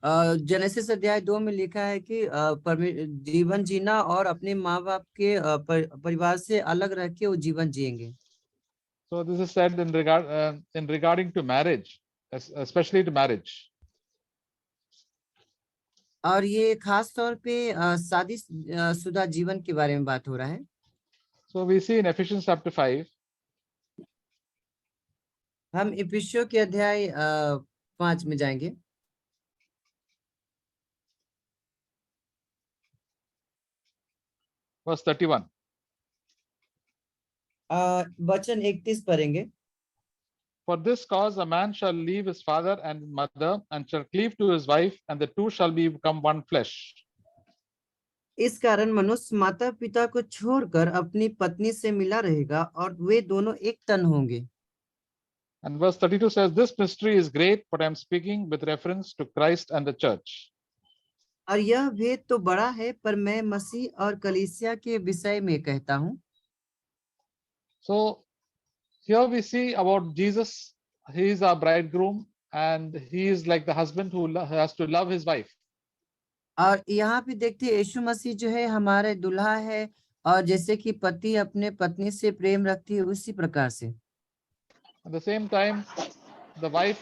Genesis अध्याय 2 में लिखा है कि जीवन जीना और अपने माँ बाप के परिवार से अलग रह के वो जीवन जिएंगे। So this is said in regarding to marriage, especially to marriage. और ये खास तौर पे शादी शुदा जीवन के बारे में बात हो रहा है। So we see in Ephesians chapter 5. हम इफिसियों के अध्याय 5 में जाएंगे। Verse 31. वचन 31 पढ़ेंगे। For this cause a man shall leave his father and mother and shall cleave to his wife, and the two shall become one flesh. इस कारण मनुष्य माता पिता को छोड़कर अपनी पत्नी से मिला रहेगा और वे दोनों एक तन होंगे। And verse 32 says, this mystery is great, but I am speaking with reference to Christ and the church. और यह भेद तो बड़ा है, पर मैं मसीह और कलीसिया के विषय में कहता हूँ। So here we see about Jesus. He is our bridegroom, and he is like the husband who has to love his wife. और यहाँ पे देखते हैं यीशु मसीह जो है हमारे दुल्हा है, और जैसे कि पति अपने पत्नी से प्रेम रखती है उसी प्रकार से। At the same time, the wife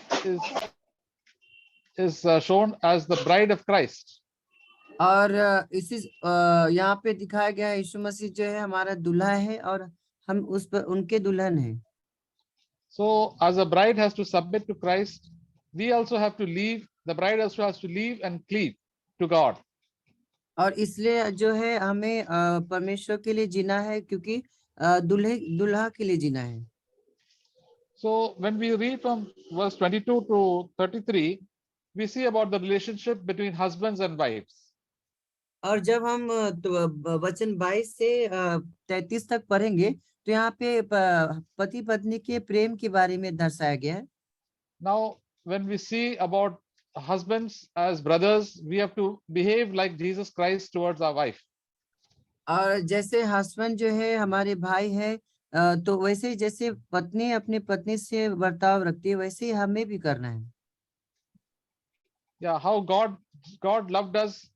is shown as the bride of Christ. और इसी यहाँ पे दिखाया गया है यीशु मसीह जो है हमारा दूल्हा है और हम उस पर उनके दुल्हन हैं। So as a bride has to submit to Christ, we also have to leave. The bride also has to leave and cleave to God. और इसलिए जो है हमें परमेश्वर के लिए जीना है, क्योंकि दुल्हा के लिए जीना है। So when we read from verse 22 to 33, we see about the relationship between husbands and wives. और जब हम वचन 22 से 33 तक पढ़ेंगे तो यहाँ पे पति पत्नी के प्रेम के बारे में दर्शाया गया है। Now when we see about husbands as brothers, we have to behave like Jesus Christ towards our wife. और जैसे हस्बैंड जो है हमारे भाई है, तो वैसे ही जैसे पत्नी अपनी पत्नी से बर्ताव रखती है वैसे ही हमें भी करना है। Yeah, how God loved us.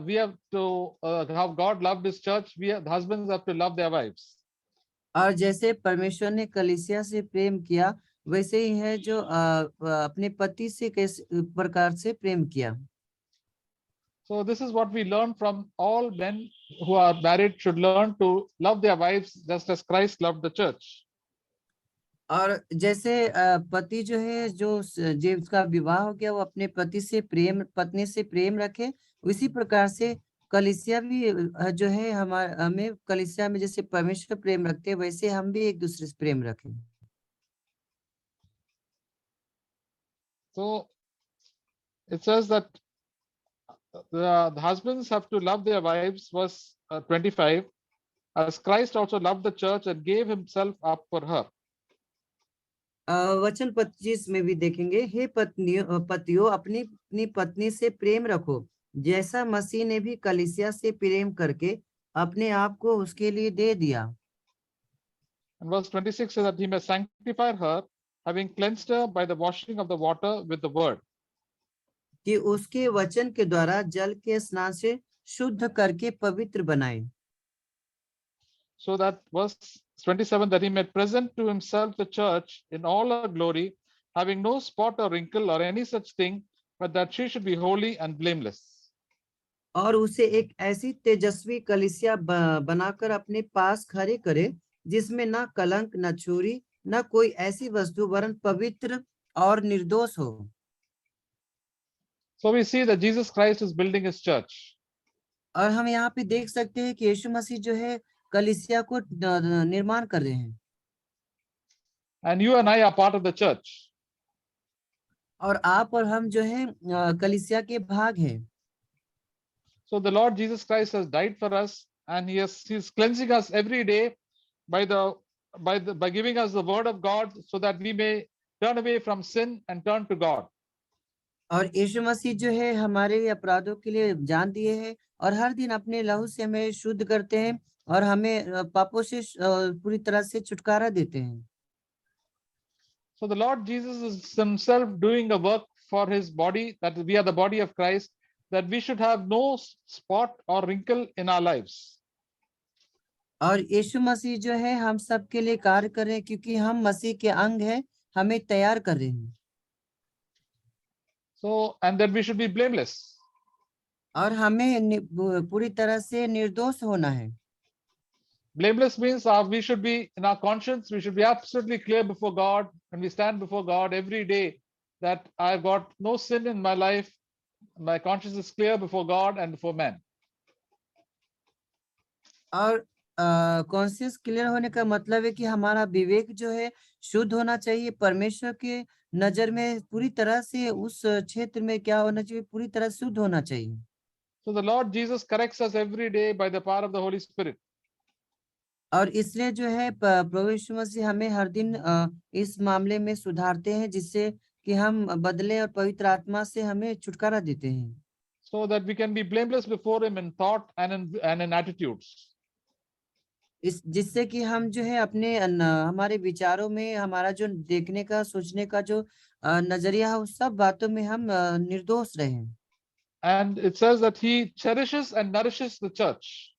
We have to how God loved His church. The husbands have to love their wives. और जैसे परमेश्वर ने कलीसिया से प्रेम किया वैसे ही है जो अपने पति से किस प्रकार से प्रेम किया। So this is what we learn from all men who are married should learn to love their wives just as Christ loved the church. और जैसे पति जो है जो जिसका विवाह हो गया वो अपने पति से पत्नी से प्रेम रखे, उसी प्रकार से कलीसिया भी जो है हमें कलीसिया में जैसे परमेश्वर प्रेम रखते हैं वैसे हम भी एक दूसरे से प्रेम रखें। So it says that the husbands have to love their wives, verse 25, as Christ also loved the church and gave himself up for her. वचन 25 में भी देखेंगे, हे पतियों अपनी पत्नी से प्रेम रखो जैसा मसीह ने भी कलीसिया से प्रेम करके अपने आप को उसके लिए दे दिया। And verse 26 says that he may sanctify her, having cleansed her by the washing of the water with the word. कि उसके वचन के द्वारा जल के स्नान से शुद्ध करके पवित्र बनाए। So that verse 27, that he may present to himself the church in all her glory, having no spot or wrinkle or any such thing, but that she should be holy and blameless. और उसे एक ऐसी तेजस्वी कलीसिया बनाकर अपने पास खड़े करे जिसमें न कलंक न चोरी न कोई ऐसी वस्तु वरन पवित्र और निर्दोष हो। So we see that Jesus Christ is building his church. और हम यहाँ पे देख सकते हैं कि यीशु मसीह जो है कलीसिया को निर्माण कर रहे हैं। And you and I are part of the church. और आप और हम जो है कलीसिया के भाग हैं। So the Lord Jesus Christ has died for us, and he's cleansing us every day by giving us the word of God, so that we may turn away from sin and turn to God. और यीशु मसीह जो है हमारे अपराधों के लिए जान दिए हैं और हर दिन अपने लहू से हमें शुद्ध करते हैं और हमें पापों से पूरी तरह से छुटकारा देते हैं। So the Lord Jesus is himself doing a work for his body, that we are the body of Christ, that we should have no spot or wrinkle in our lives. और यीशु मसीह जो है हम सबके लिए कार्य कर रहे हैं, क्योंकि हम मसीह के अंग हैं, हमें तैयार कर रहे हैं। So, and that we should be blameless. और हमें पूरी तरह से निर्दोष होना है। Blameless means we should be in our conscience, we should be absolutely clear before God when we stand before God every day that I've got no sin in my life. My conscience is clear before God and before man. और conscious clear होने का मतलब है कि हमारा विवेक जो है शुद्ध होना चाहिए, परमेश्वर के नजर में पूरी तरह से उस क्षेत्र में क्या होना चाहिए, पूरी तरह शुद्ध होना चाहिए। So the Lord Jesus corrects us every day by the power of the Holy Spirit. और इसलिए जो है प्रभु यीशु मसीह हमें हर दिन इस मामले में सुधारते हैं, जिससे कि हम बदले और पवित्र आत्मा से हमें छुटकारा देते हैं। So that we can be blameless before him in thought and in attitudes. जिससे कि हम जो है अपने हमारे विचारों में, हमारा जो देखने का, सोचने का जो नजरिया है, उस सब बातों में हम निर्दोष रहें। And it says that he cherishes and nourishes the church.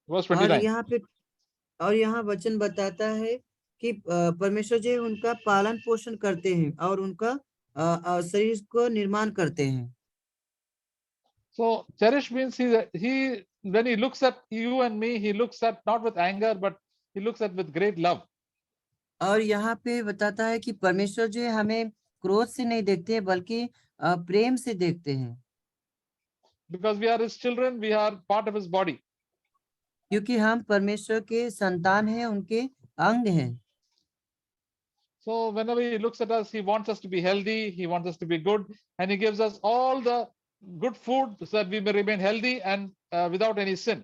Verse 29. और यहाँ वचन बताता है कि परमेश्वर जो है उनका पालन पोषण करते हैं और उनका शरीर को निर्माण करते हैं। So cherish means he when he looks at you and me, he looks at not with anger, but he looks at with great love. और यहाँ पे बताता है कि परमेश्वर जो है हमें क्रोध से नहीं देखते हैं, बल्कि प्रेम से देखते हैं। Because we are his children, we are part of his body. क्योंकि हम परमेश्वर के संतान हैं, उनके अंग हैं। So whenever he looks at us, he wants us to be healthy, he wants us to be good, and he gives us all the good food so that we may remain healthy and without any sin.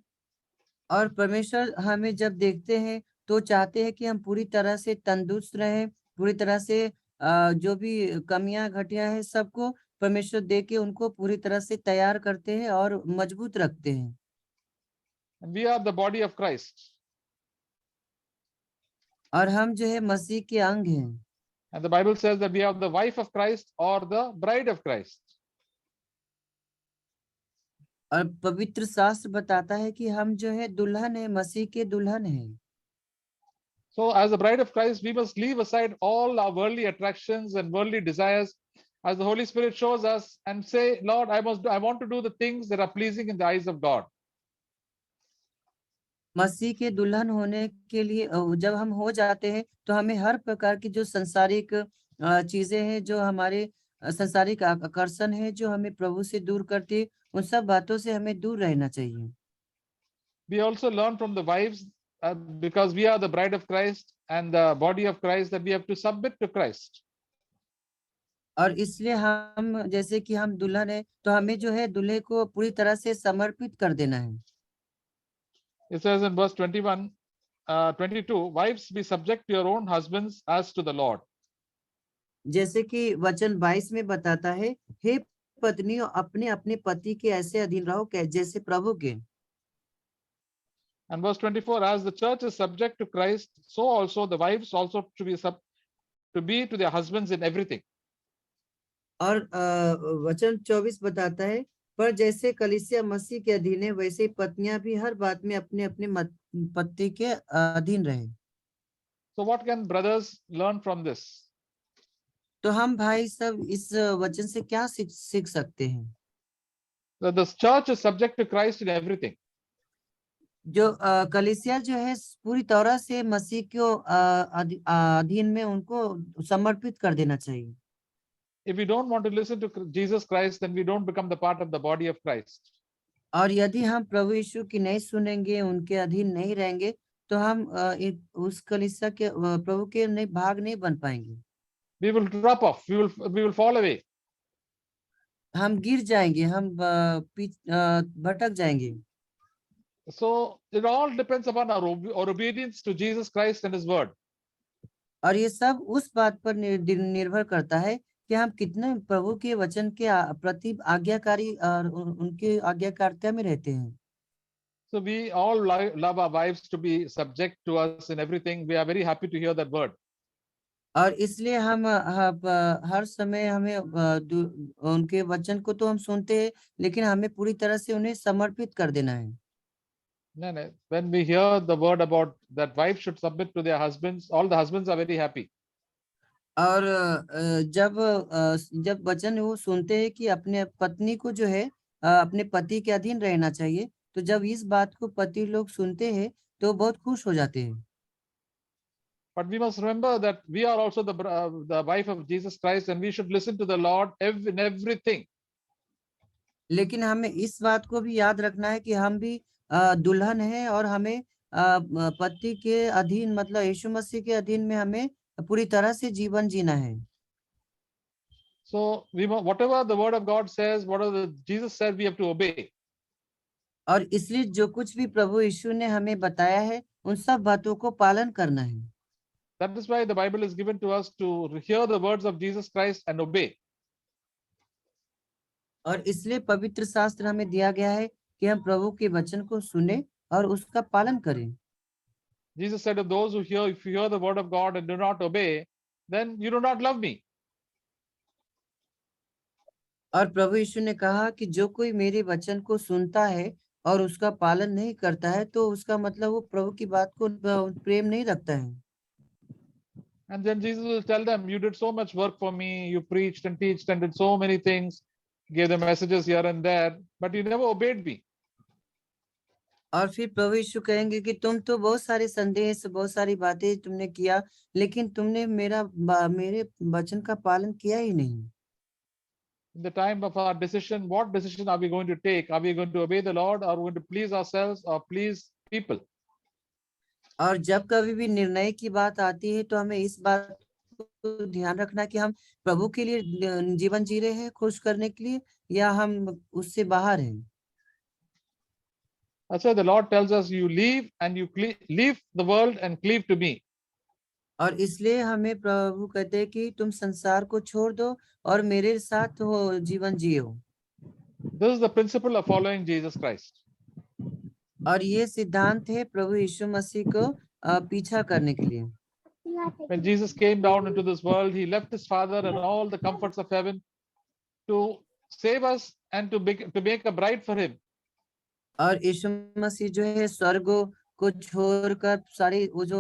और परमेश्वर हमें जब देखते हैं तो चाहते हैं कि हम पूरी तरह से तंदुरुस्त रहें, पूरी तरह से जो भी कमियां घटियां हैं सबको परमेश्वर दे के उनको पूरी तरह से तैयार करते हैं और मजबूत रखते हैं। And we are the body of Christ. और हम जो है मसीह के अंग हैं। And the Bible says that we are the wife of Christ or the bride of Christ. और पवित्र शास्त्र बताता है कि हम जो है दुल्हन है, मसीह के दुल्हन हैं। So as the bride of Christ, we must leave aside all our worldly attractions and worldly desires as the Holy Spirit shows us and say, Lord, I want to do the things that are pleasing in the eyes of God. मसीह के दुल्हन होने के लिए जब हम हो जाते हैं तो हमें हर प्रकार की जो संसारिक चीजें हैं, जो हमारे संसारिक आकर्षण है, जो हमें प्रभु से दूर करती है, उन सब बातों से हमें दूर रहना चाहिए। We also learn from the wives because we are the bride of Christ and the body of Christ that we have to submit to Christ. और इसलिए हम जैसे कि हम दुल्हन है तो हमें जो है दूल्हे को पूरी तरह से समर्पित कर देना है। It says in verse 21, 22, wives be subject to your own husbands as to the Lord. जैसे कि वचन 22 में बताता है, हे पत्नियों अपने अपने पति के ऐसे अधीन रहो जैसे प्रभु के। And verse 24, as the church is subject to Christ, so also the wives also to be to their husbands in everything. और वचन 24 बताता है, पर जैसे कलीसिया मसीह के अधीन है, वैसे पत्नियां भी हर बात में अपने अपने पति के अधीन रहे। So what can brothers learn from this? तो हम भाई सब इस वचन से क्या सीख सकते हैं? That the church is subject to Christ in everything. जो कलीसिया जो है पूरी तरह से मसीह को अधीन में उनको समर्पित कर देना चाहिए। If we don't want to listen to Jesus Christ, then we don't become the part of the body of Christ. और यदि हम प्रभु यीशु की नहीं सुनेंगे, उनके अधीन नहीं रहेंगे, तो हम उस कलीसिया के प्रभु के भाग नहीं बन पाएंगे। We will drop off. We will fall away. हम गिर जाएंगे, हम भटक जाएंगे। So it all depends upon our obedience to Jesus Christ and His Word. और ये सब उस बात पर निर्भर करता है कि हम कितने प्रभु के वचन के प्रति आज्ञाकारी और उनके आज्ञाकारिता में रहते हैं। So we all love our wives to be subject to us in everything. We are very happy to hear that word. और इसलिए हम हर समय हमें उनके वचन को तो हम सुनते हैं, लेकिन हमें पूरी तरह से उन्हें समर्पित कर देना है। No, no. When we hear the word about that wife should submit to their husbands, all the husbands are very happy. और जब वचन वो सुनते हैं कि अपने पत्नी को जो है अपने पति के अधीन रहना चाहिए, तो जब इस बात को पति लोग सुनते हैं तो बहुत खुश हो जाते हैं। But we must remember that we are also the wife of Jesus Christ, and we should listen to the Lord in everything. लेकिन हमें इस बात को भी याद रखना है कि हम भी दुल्हन हैं और हमें पति के अधीन मतलब यीशु मसीह के अधीन में हमें पूरी तरह से जीवन जीना है। So whatever the word of God says, whatever Jesus said, we have to obey. और इसलिए जो कुछ भी प्रभु यीशु ने हमें बताया है, उन सब बातों को पालन करना है। That is why the Bible is given to us to hear the words of Jesus Christ and obey. और इसलिए पवित्र शास्त्र हमें दिया गया है कि हम प्रभु के वचन को सुने और उसका पालन करें। Jesus said, if you hear the word of God and do not obey, then you do not love me. और प्रभु यीशु ने कहा कि जो कोई मेरे वचन को सुनता है और उसका पालन नहीं करता है, तो उसका मतलब वो प्रभु की बात को प्रेम नहीं रखता है। And then Jesus will tell them, you did so much work for me, you preached and teached and did so many things, gave the messages here and there, but you never obeyed me. और फिर प्रभु यीशु कहेंगे कि तुम तो बहुत सारे संदेश, बहुत सारी बातें तुमने किया, लेकिन तुमने मेरे वचन का पालन किया ही नहीं। In the time of our decision, what decision are we going to take? Are we going to obey the Lord, or are we going to please ourselves or please people? और जब कभी भी निर्णय की बात आती है, तो हमें इस बात को ध्यान रखना कि हम प्रभु के लिए जीवन जी रहे हैं, खुश करने के लिए, या हम उससे बाहर हैं। That's why the Lord tells us, you leave and you leave the world and cleave to me. और इसलिए हमें प्रभु कहते हैं कि तुम संसार को छोड़ दो और मेरे साथ हो जीवन जियो। This is the principle of following Jesus Christ. और ये सिद्धांत है प्रभु यीशु मसीह को पीछा करने के लिए। When Jesus came down into this world, he left his Father and all the comforts of heaven to save us and to make a bride for him. और यीशु मसीह जो है स्वर्ग को छोड़कर सारी वो जो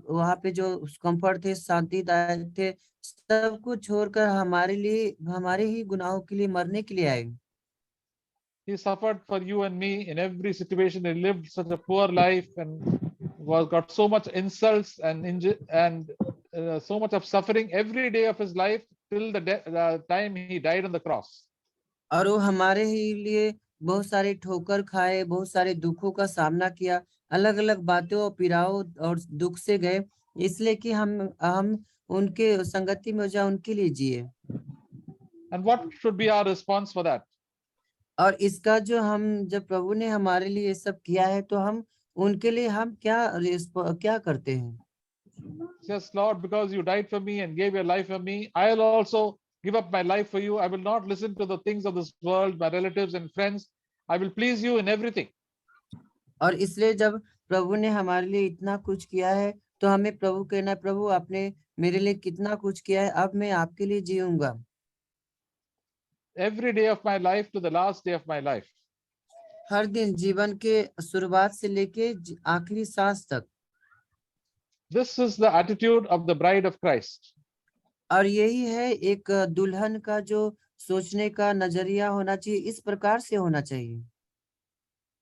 वहां पे जो कंफर्ट थे, शांतिदायक थे, सब कुछ छोड़कर हमारे लिए, हमारे ही गुनाहों के लिए मरने के लिए आए। He suffered for you and me in every situation. He lived such a poor life and got so much insults and so much of suffering every day of his life till the time he died on the cross. और वो हमारे ही लिए बहुत सारे ठोकर खाए, बहुत सारे दुखों का सामना किया, अलग अलग बातों, पीड़ाओं और दुख से गए, इसलिए कि हम उनके संगति में जा उनके लिए जिए। And what should be our response for that? और इसका जो हम जब प्रभु ने हमारे लिए ये सब किया है, तो हम उनके लिए हम क्या करते हैं? Yes, Lord, because you died for me and gave your life for me, I'll also give up my life for you. I will not listen to the things of this world, my relatives and friends. I will please you in everything. और इसलिए जब प्रभु ने हमारे लिए इतना कुछ किया है, तो हमें प्रभु कहना है, प्रभु आपने मेरे लिए कितना कुछ किया है, अब मैं आपके लिए जीऊंगा। Every day of my life to the last day of my life. हर दिन जीवन के शुरुआत से लेके आखिरी सांस तक। This is the attitude of the bride of Christ. और यही है एक दुल्हन का जो सोचने का नजरिया होना चाहिए, इस प्रकार से होना चाहिए।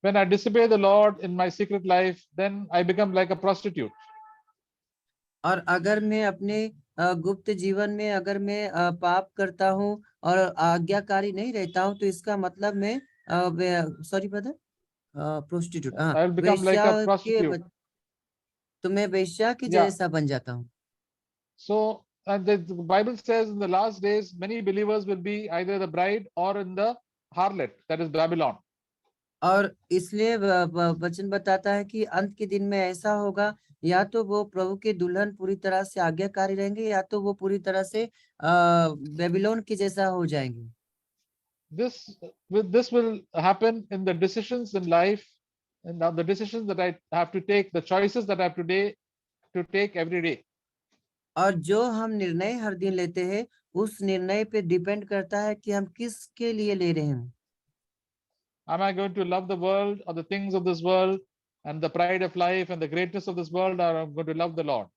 When I disobey the Lord in my secret life, then I become like a prostitute. और अगर मैं अपने गुप्त जीवन में अगर मैं पाप करता हूँ और आज्ञाकारी नहीं रहता हूँ, तो इसका मतलब मैं सॉरी ब्रदर, प्रोस्टिट्यूट, हाँ, I will become like वेश्या a के prostitute. तो मैं वेश्या की Yeah. जैसा बन जाता हूँ। So, and the Bible says in the last days, many believers will be either the bride or in the harlot, that is Babylon. और इसलिए वचन बताता है कि अंत के दिन में ऐसा होगा, या तो वो प्रभु के दुल्हन पूरी तरह से आज्ञाकारी रहेंगे, या तो वो पूरी तरह से बेबीलोन के जैसा हो जाएंगे। This will happen in the decisions in life, and now the decisions that I have to take, the choices that I have to take every day. और जो हम निर्णय हर दिन लेते हैं उस निर्णय पे डिपेंड करता है कि हम किसके लिए ले रहे हैं। Am I going to love the world or the things of this world and the pride of life and the greatness of this world, or I'm going to love the Lord?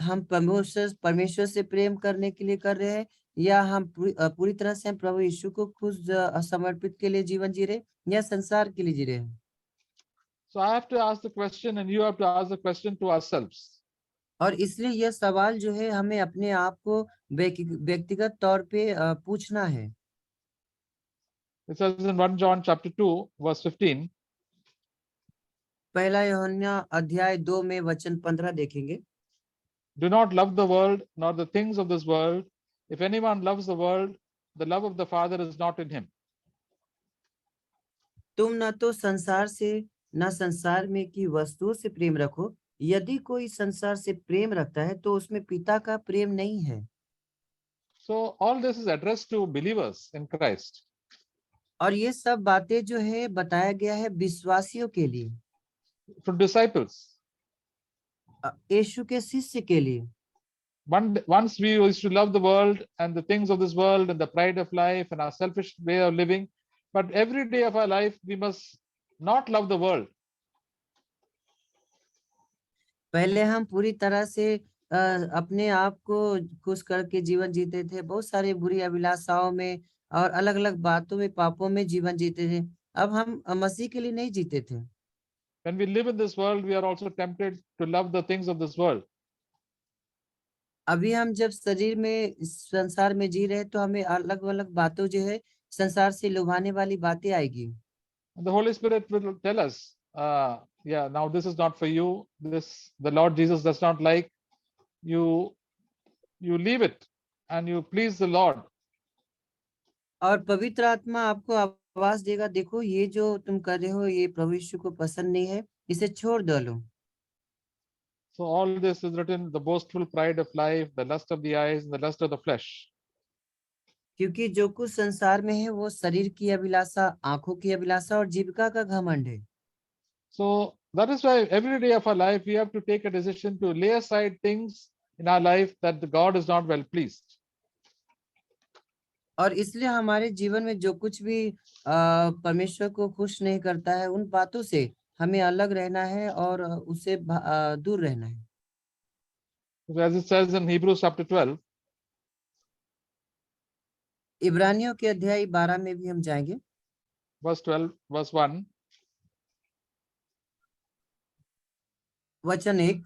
हम परमेश्वर से प्रेम करने के लिए कर रहे हैं, या हम पूरी तरह से हम प्रभु यीशु को खुद समर्पित के लिए जीवन जी रहे हैं, या संसार के लिए जी रहे हैं। So I have to ask the question, and you have to ask the question to ourselves. और इसलिए यह सवाल जो है हमें अपने आप को व्यक्तिगत तौर पे पूछना है। It says in 1 John chapter 2, verse 15, पहला यूहन्ना अध्याय 2 में वचन 15 देखेंगे। do not love the world nor the things of this world. If anyone loves the world, the love of the Father is not in him. तुम न तो संसार से न संसार में की वस्तुओं से प्रेम रखो, यदि कोई संसार से प्रेम रखता है तो उसमें पिता का प्रेम नहीं है। So all this is addressed to believers in Christ. और ये सब बातें जो है बताया गया है विश्वासियों के लिए, For disciples. यीशु के शिष्य के लिए। Once we used to love the world and the things of this world and the pride of life and our selfish way of living, but every day of our life we must not love the world. पहले हम पूरी तरह से अपने आप को खुश करके जीवन जीते थे, बहुत सारे बुरी अभिलाषाओं में और अलग अलग बातों में, पापों में जीवन जीते थे। अब हम मसीह के लिए नहीं जीते थे। When we live in this world, we are also tempted to love the things of this world. अभी हम जब शरीर में संसार में जी रहे तो हमें अलग अलग बातों जो है संसार से लुभाने वाली बातें आएगी। And the Holy Spirit will tell us, yeah, now this is not for you. This the Lord Jesus does not like. You leave it and you please the Lord. और पवित्र आत्मा आपको आवाज देगा, देखो ये जो तुम कर रहे हो ये प्रभु यीशु को पसंद नहीं है, इसे छोड़ दो। So all this is written: the boastful pride of life, the lust of the eyes, and the lust of the flesh. क्योंकि जो कुछ संसार में है वो शरीर की अभिलाषा, आंखों की अभिलाषा और जीविका का घमंड है। So that is why every day of our life we have to take a decision to lay aside things in our life that the God is not well pleased. और इसलिए हमारे जीवन में जो कुछ भी परमेश्वर को खुश नहीं करता है, उन बातों से हमें अलग रहना है और उससे दूर रहना है। So as it says in Hebrews chapter 12, इब्रानियों के अध्याय 12 में भी हम जाएंगे। verse 12, verse 1. वचन 1,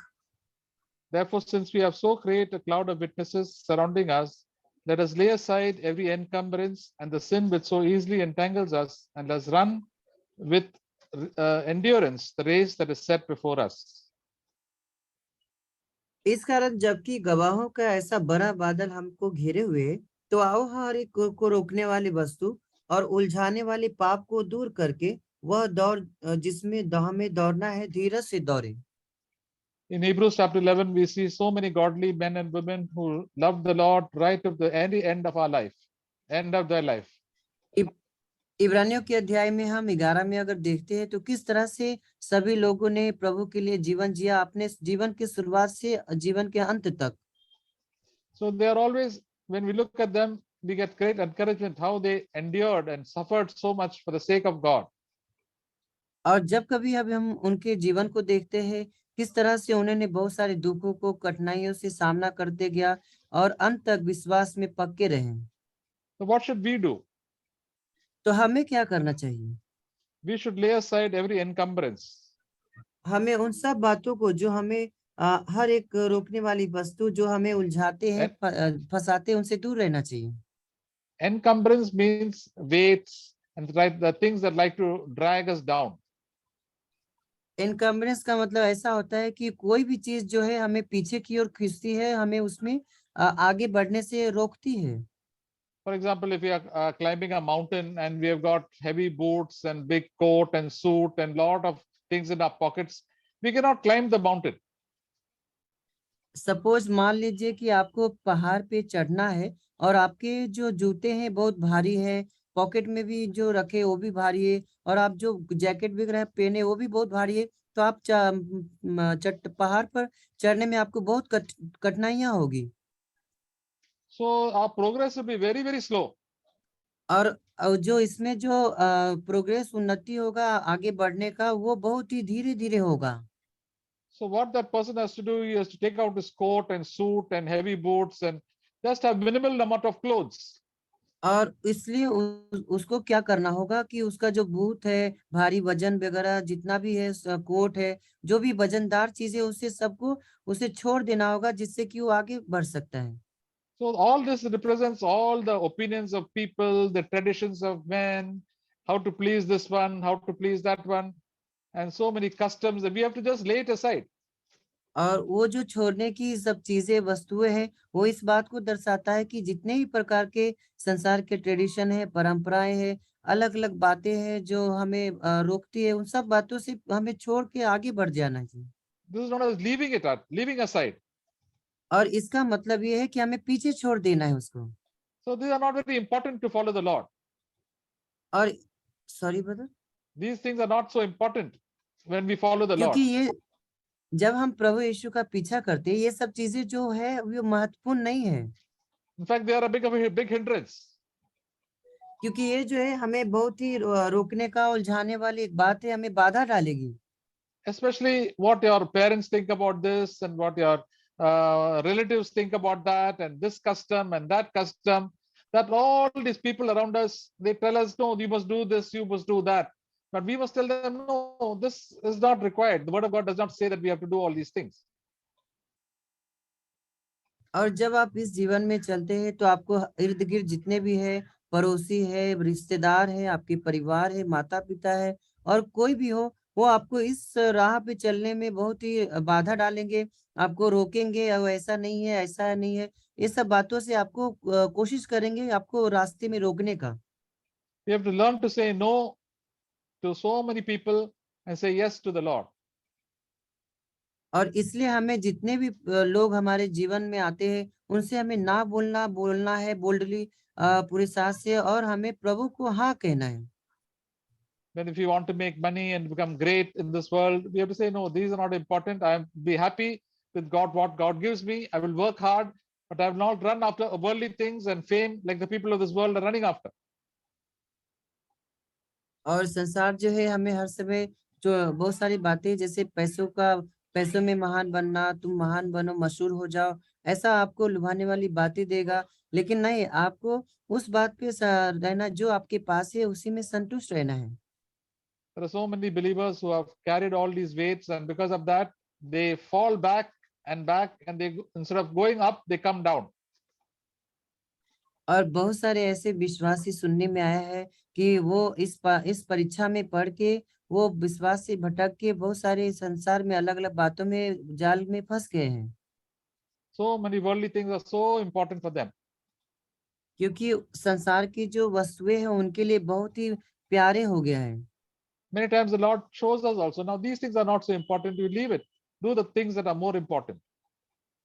Therefore, since we have so great a cloud of witnesses surrounding us, let us lay aside every encumbrance and the sin which so easily entangles us, and let's run with endurance the race that is set before us. इस कारण जबकि गवाहों का ऐसा बड़ा बादल हमको घेरे हुए है, तो आओ हर एक को रोकने वाली वस्तु और उलझाने वाले पाप को दूर करके वह दौड़ जिसमें हमें दौड़ना है, धीरज से दौड़े। In Hebrews chapter 11, we see so many godly men and women who love the Lord right to the end of our life, end of their life. इब्रानियों के अध्याय में हम 11 में अगर देखते हैं तो किस तरह से सभी लोगों ने प्रभु के लिए जीवन जिया, अपने जीवन की शुरुआत से जीवन के अंत तक। So they are always, when we look at them, we get great encouragement how they endured and suffered so much for the sake of God. और जब कभी अब हम उनके जीवन को देखते हैं, किस तरह से उन्होंने बहुत सारे दुखों को, कठिनाइयों से सामना करते गया और अंत तक विश्वास में पक्के रहे। So what should we do? तो हमें क्या करना चाहिए? We should lay aside every encumbrance. हमें उन सब बातों को जो हमें हर एक रोकने वाली वस्तु जो हमें उलझाते हैं, फंसाते हैं, उनसे दूर रहना चाहिए। Encumbrance means weights and the things that like to drag us down. Encumbrance का मतलब ऐसा होता है कि कोई भी चीज जो है हमें पीछे की ओर खींचती है, हमें उसमें आगे बढ़ने से रोकती है। For example, if we are climbing a mountain and we have got heavy boots and big coat and suit and lot of things in our pockets, we cannot climb the mountain. Suppose मान लीजिए कि आपको पहाड़ पे चढ़ना है और आपके जो जूते हैं बहुत भारी है, पॉकेट में भी जो रखे वो भी भारी है, और आप जो जैकेट भी पहने वो भी बहुत भारी है, तो आप पहाड़ पर चढ़ने में आपको बहुत कठिनाइयां होगी। So our progress will be very, very slow. और जो इसमें जो प्रोग्रेस उन्नति होगा आगे बढ़ने का, वो बहुत ही धीरे धीरे होगा। So what that person has to do, he has to take out his coat and suit and heavy boots and just have minimal amount of clothes. और इसलिए उसको क्या करना होगा कि उसका जो बूट है, भारी वजन वगैरह जितना भी है, कोट है, जो भी वजनदार चीजें, उसे सबको उसे छोड़ देना होगा, जिससे कि वो आगे बढ़ सकता है। So all this represents all the opinions of people, the traditions of men, how to please this one, how to please that one, and so many customs that we have to just lay it aside. और वो जो छोड़ने की सब चीजें, वस्तुएं हैं, वो इस बात को दर्शाता है कि जितने भी प्रकार के संसार के ट्रेडिशन है, परंपराएं हैं, अलग अलग बातें हैं जो हमें रोकती है, उन सब बातों से हमें छोड़ के आगे बढ़ जाना चाहिए। This is known as leaving aside. और इसका मतलब ये है कि हमें पीछे छोड़ देना है उसको। So these are not very important to follow the Lord. और sorry brother, These things are not so important when we follow the क्योंकि Lord. ये जब हम प्रभु यीशु का पीछा करते हैं, ये सब चीजें जो है वो महत्वपूर्ण नहीं है, In fact, they are a big hindrance. क्योंकि ये जो है हमें बहुत ही रोकने का, उलझाने वाली एक बात है, हमें बाधा डालेगी। Especially what your parents think about this and what your relatives think about that and this custom and that custom, that all these people around us, they tell us, no, you must do this, you must do that. But we must tell them, no, this is not required. The word of God does not say that we have to do all these things. और जब आप इस जीवन में चलते हैं, तो आपको इर्द गिर्द जितने भी है, पड़ोसी है, रिश्तेदार है, आपके परिवार है, माता पिता है, और कोई भी हो, वो आपको इस राह पे चलने में बहुत ही बाधा डालेंगे, आपको रोकेंगे, और ऐसा नहीं है, ऐसा नहीं है, ये सब बातों से आपको कोशिश करेंगे आपको रास्ते में रोकने का। We have to learn to say no to so many people and say yes to the Lord. और इसलिए हमें जितने भी लोग हमारे जीवन में आते हैं, उनसे हमें ना बोलना है बोल्डली, पूरे साहस से, और हमें प्रभु को हाँ कहना है। Then if you want to make money and become great in this world, we have to say, no, these are not important. I will be happy with God, what God gives me. I will work hard, but I will not run after worldly things and fame like the people of this world are running after. और संसार जो है हमें हर समय जो बहुत सारी बातें, जैसे पैसों में महान बनना, तुम महान बनो, मशहूर हो जाओ, ऐसा आपको लुभाने वाली बातें देगा। लेकिन नहीं, आपको उस बात पे रहना जो आपके पास है, उसी में संतुष्ट रहना है। There are so many believers who have carried all these weights, and because of that, they fall back, and they instead of going up, they come down. और बहुत सारे ऐसे विश्वासी सुनने में आया है कि वो इस परीक्षा में पढ़ के वो विश्वास से भटक के बहुत सारे संसार में अलग अलग बातों में जाल में फंस गए हैं, So many worldly things are so important for them. क्योंकि संसार की जो वस्तुएं हैं उनके लिए बहुत ही प्यारे हो गया है। Many times the Lord shows us also, now these things are not so important, you leave it. Do the things that are more important.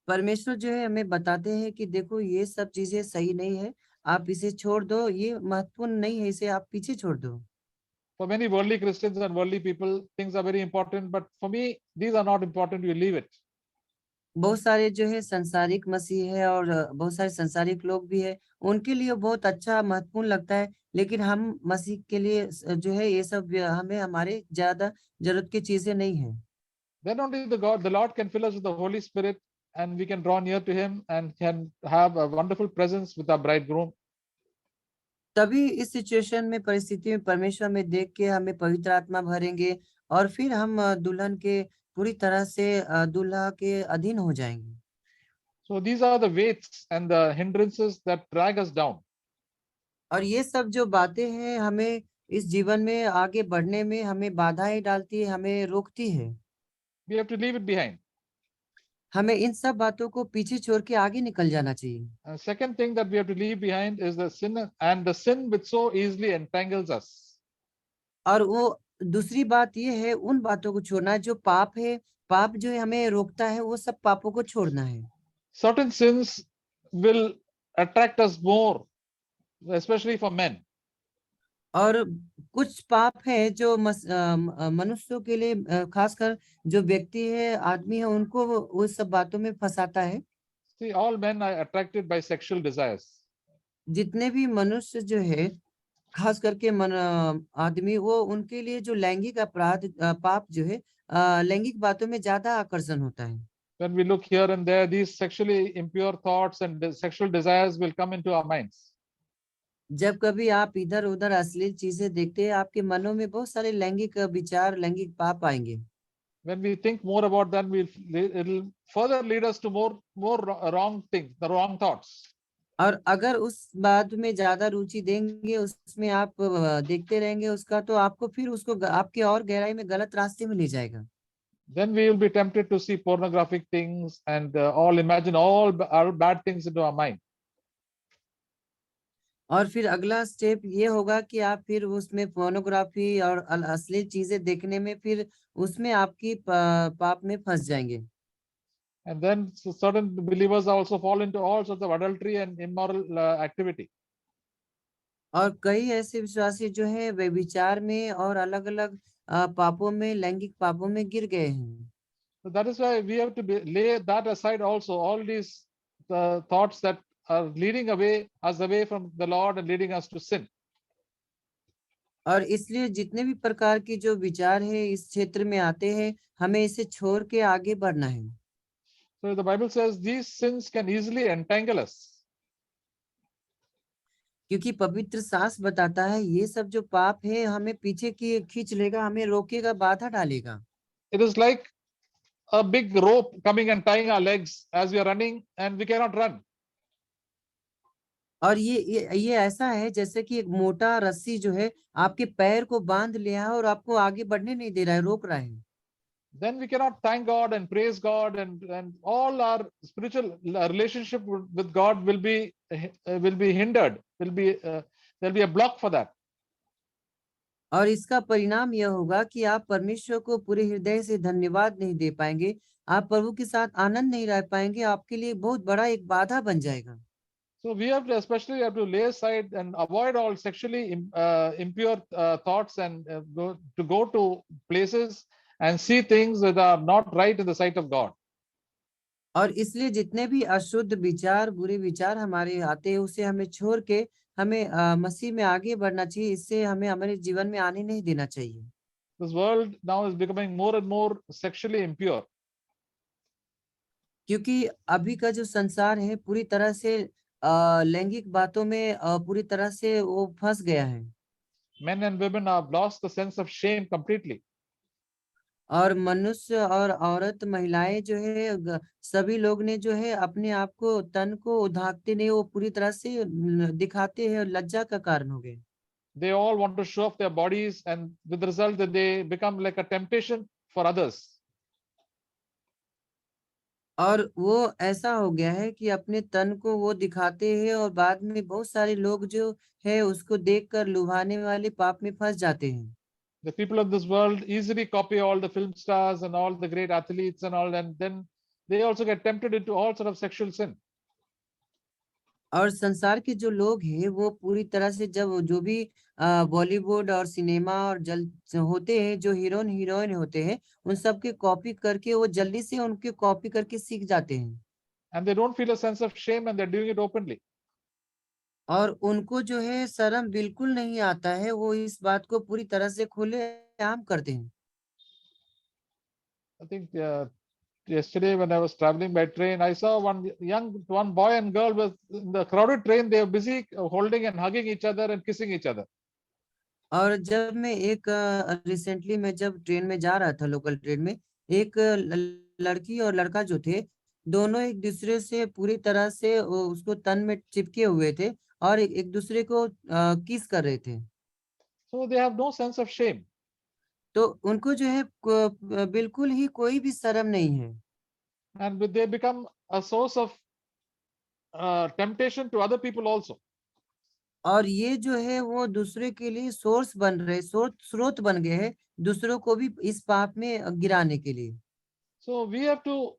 परमेश्वर जो है हमें बताते हैं कि देखो, ये सब चीजें सही नहीं है, आप इसे छोड़ दो, ये महत्वपूर्ण नहीं है, इसे आप पीछे छोड़ दो। For many worldly Christians and worldly people, things are very important, but for me, these are not important, you leave it. बहुत सारे जो है संसारिक मसीह है, और बहुत सारे संसारिक लोग भी है, उनके लिए बहुत अच्छा महत्वपूर्ण लगता है, लेकिन हम मसीह के लिए जो है ये सब हमें हमारे ज्यादा जरूरत की चीजें नहीं है। Then only the Lord can fill us with the Holy Spirit, and we can draw near to Him and can have a wonderful presence with our bridegroom. तभी इस सिचुएशन में, परिस्थिति में, परमेश्वर में देख के हमें पवित्र आत्मा भरेंगे, और फिर हम दुल्हन के पूरी तरह से दूल्हा के अधीन हो जाएंगे। So these are the weights and the hindrances that drag us down. और ये सब जो बातें हैं, हमें इस जीवन में आगे बढ़ने में हमें बाधाएं डालती है, हमें रोकती है। We have to leave it behind. हमें इन सब बातों को पीछे छोड़ के आगे निकल जाना चाहिए। Second thing that we have to leave behind is the sin which so easily entangles us. और वो दूसरी बात ये है, उन बातों को छोड़ना जो पाप है, पाप जो है हमें रोकता है, वो सब पापों को छोड़ना है। Certain sins will attract us more, especially for men. और कुछ पाप है जो मनुष्यों के लिए खासकर जो व्यक्ति है, आदमी है, उनको वो सब बातों में फंसाता है। See, all men are attracted by sexual desires. जितने भी मनुष्य जो है, खास करके आदमी, वो उनके लिए जो लैंगिक अपराध पाप जो है, लैंगिक बातों में ज्यादा आकर्षण होता है। When we look here and there, these sexually impure thoughts and sexual desires will come into our minds. जब कभी आप इधर उधर अश्लील चीजें देखते हैं, आपके मनों में बहुत सारे लैंगिक विचार, लैंगिक पाप आएंगे। When we think more about that, it'll further lead us to more wrong things, the wrong thoughts. और अगर उस बात में ज्यादा रुचि देंगे, उसमें आप देखते रहेंगे उसका, तो आपको फिर उसको आपके और गहराई में गलत रास्ते में ले जाएगा। Then we will be tempted to see pornographic things and all imagine all bad things into our mind. और फिर अगला स्टेप ये होगा कि आप फिर उसमें पोर्नोग्राफी और अश्लील चीजें देखने में, फिर उसमें आपकी पाप में फंस जाएंगे। And then certain believers also fall into all sorts of adultery and immoral activity. और कई ऐसे विश्वासी जो है वे विचार में और अलग अलग पापों में, लैंगिक पापों में गिर गए हैं। So that is why we have to lay that aside also, all these thoughts that are leading us away from the Lord and leading us to sin. और इसलिए जितने भी प्रकार की जो विचार है इस क्षेत्र में आते हैं, हमें इसे छोड़ के आगे बढ़ना है। So the Bible says these sins can easily entangle us. क्योंकि पवित्र शास्त्र बताता है ये सब जो पाप है हमें पीछे की खींच लेगा, हमें रोकेगा, बाधा डालेगा। It is like a big rope coming and tying our legs as we are running and we cannot run. और ये ऐसा है जैसे कि एक मोटा रस्सी जो है आपके पैर को बांध लिया है और आपको आगे बढ़ने नहीं दे रहा है, रोक रहा है। Then we cannot thank God and praise God, and all our spiritual relationship with God will be hindered. There'll be a block for that. और इसका परिणाम यह होगा कि आप परमेश्वर को पूरे हृदय से धन्यवाद नहीं दे पाएंगे, आप प्रभु के साथ आनंद नहीं रह पाएंगे, आपके लिए बहुत बड़ा एक बाधा बन जाएगा। So we have to especially have to lay aside and avoid all sexually impure thoughts and go to places and see things that are not right in the sight of God. और इसलिए जितने भी अशुद्ध विचार, बुरे विचार हमारे आते हैं, उसे हमें छोड़ के हमें मसीह में आगे बढ़ना चाहिए। इससे हमें हमारे जीवन में आने नहीं देना चाहिए। This world now is becoming more and more sexually impure. क्योंकि अभी का जो संसार है पूरी तरह से लैंगिक बातों में पूरी तरह से वो फंस गया है। Men and women have lost the sense of shame completely. और मनुष्य और औरत, महिलाएं जो है, सभी लोग ने जो है अपने आप को, तन को ढाकते नहीं, वो पूरी तरह से दिखाते हैं, लज्जा का कारण हो गए। They all want to show off their bodies, and with the result that they become like a temptation for others. और वो ऐसा हो गया है कि अपने तन को वो दिखाते हैं और बाद में बहुत सारे लोग जो है उसको देखकर लुभाने वाले पाप में फंस जाते हैं। The people of this world easily copy all the film stars and all the great athletes and all, and then they also get tempted into all sort of sexual sin. और संसार के जो लोग हैं वो पूरी तरह से जब जो भी बॉलीवुड और सिनेमा और जल होते हैं, जो हीरोइन हीरोइन होते हैं, उन सब के कॉपी करके वो जल्दी से उनके कॉपी करके सीख जाते हैं। And they don't feel a sense of shame, and they're doing it openly. और उनको जो है शर्म बिल्कुल नहीं आता है, वो इस बात को पूरी तरह से खुलेआम करते हैं। I think yesterday when I was traveling by train, I saw one boy and girl was in the crowded train. They were busy holding and hugging each other and kissing each other. और जब मैं एक recently मैं जब train में जा रहा था, लोकल ट्रेन में, एक लड़की और लड़का जो थे, दोनों एक दूसरे से पूरी तरह से उसको तन में चिपके हुए थे और एक दूसरे को किस कर रहे थे। So they have no sense of shame. तो उनको जो है बिल्कुल ही कोई भी शर्म नहीं है। And they become a source of temptation to other people also. और ये जो है वो दूसरे के लिए सोर्स बन रहे, स्रोत बन गए हैं दूसरों को भी इस पाप में गिराने के लिए। So we have to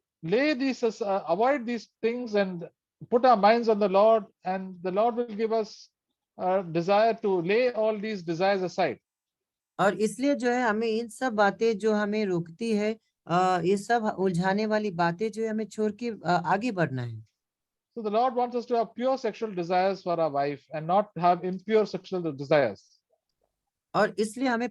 avoid these things and put our minds on the Lord, and the Lord will give us desire to lay all these desires aside. और इसलिए जो है हमें इन सब बातें जो हमें रोकती है, ये सब उलझाने वाली बातें जो है हमें छोड़ के आगे बढ़ना है। So the Lord wants us to have pure sexual desires for our wife and not have impure sexual desires. और इसलिए हमें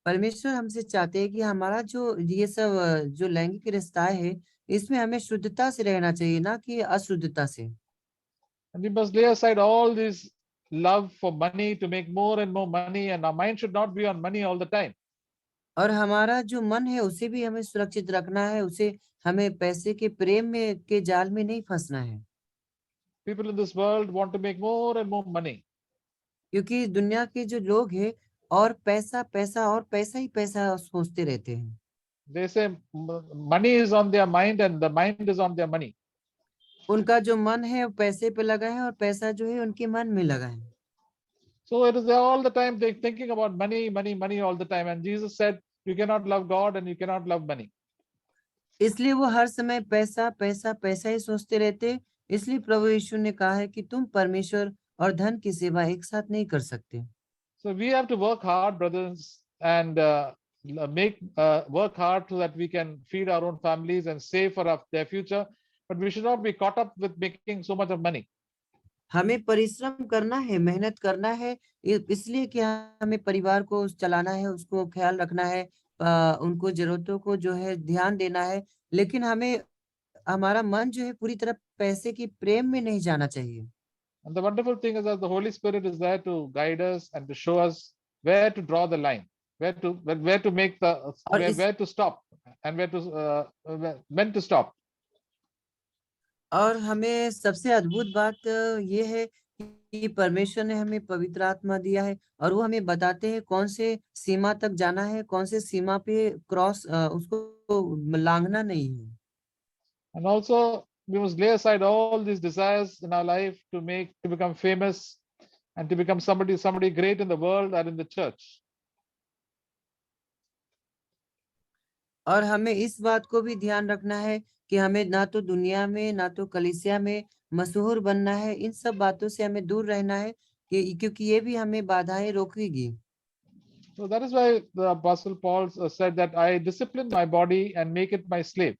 परमेश्वर हमसे चाहते हैं कि हमारा जो ये सब जो लैंगिक रिश्ता है, इसमें हमें शुद्धता से रहना चाहिए, ना कि अशुद्धता से। And we must lay aside all this love for money to make more and more money, and our mind should not be on money all the time. और हमारा जो मन है उसे भी हमें सुरक्षित रखना है, उसे हमें पैसे के प्रेम में के जाल में नहीं फंसना है। People in this world want to make more and more money. क्योंकि दुनिया के जो लोग हैं और पैसा पैसा और पैसा ही पैसा सोचते रहते हैं। They say money is on their mind and the mind is on their money. उनका जो मन है वो पैसे पे लगा है और पैसा जो है उनके मन में लगा है। So it is all the time they thinking about money, money, money all the time. And Jesus said, you cannot love God and you cannot love money. इसलिए वो हर समय पैसा पैसा पैसा ही सोचते रहते। इसलिए प्रभु यीशु ने कहा है कि तुम परमेश्वर और धन की सेवा एक साथ नहीं कर सकते। So we have to work hard, brothers, and work hard so that we can feed our own families and save for their future. But we should not be caught up with making so much of money. हमें परिश्रम करना है, मेहनत करना है, इसलिए कि हमें परिवार को चलाना है, उसको ख्याल रखना है, उनको जरूरतों को जो है ध्यान देना है। लेकिन हमें हमारा मन जो है पूरी तरह पैसे की प्रेम में नहीं जाना चाहिए। And the wonderful thing is that the Holy Spirit is there to guide us and to show us where to draw the line, where to make the और इस where to stop and where to when to stop. और हमें सबसे अद्भुत बात ये है कि परमेश्वर ने हमें पवित्र आत्मा दिया है और वो हमें बताते हैं कौन से सीमा तक जाना है, कौन से सीमा पे क्रॉस उसको लांघना नहीं है। And also we must lay aside all these desires in our life to become famous and to become somebody great in the world or in the church. और हमें इस बात को भी ध्यान रखना है कि हमें ना तो दुनिया में ना तो कलीसिया में मशहूर बनना है। इन सब बातों से हमें दूर रहना है क्योंकि ये भी हमें बाधाएं रोकेगी। So that is why the Apostle Paul said that I discipline my body and make it my slave.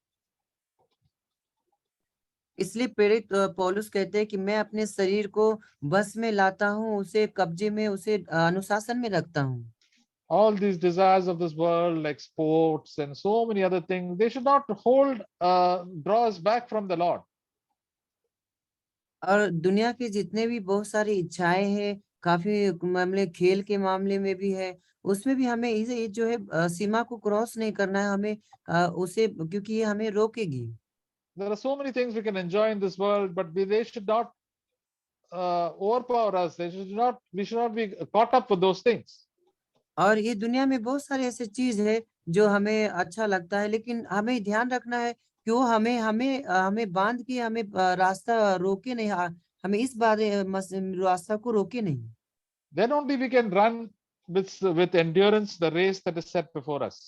इसलिए प्रेरित पौलुस कहते हैं कि मैं अपने शरीर को बस में लाता हूँ, उसे कब्जे में, उसे अनुशासन में रखता हूँ। All these desires of this world, like sports and so many other things, they should not draw us back from the Lord. और दुनिया के जितने भी बहुत सारी इच्छाएं हैं, काफी मामले खेल के मामले में भी है, उसमें भी हमें इसे जो है सीमा को क्रॉस नहीं करना है हमें, उसे, क्योंकि ये हमें रोकेगी। There are so many things we can enjoy in this world, but they should not overpower us. We should not be caught up with those things. और ये दुनिया में बहुत सारे ऐसे चीज है जो हमें अच्छा लगता है, लेकिन हमें ध्यान रखना है कि वो हमें बांध के हमें रास्ता रोके नहीं, हमें इस बारे रास्ता को रोके नहीं। Then only we can run with endurance the race that is set before us.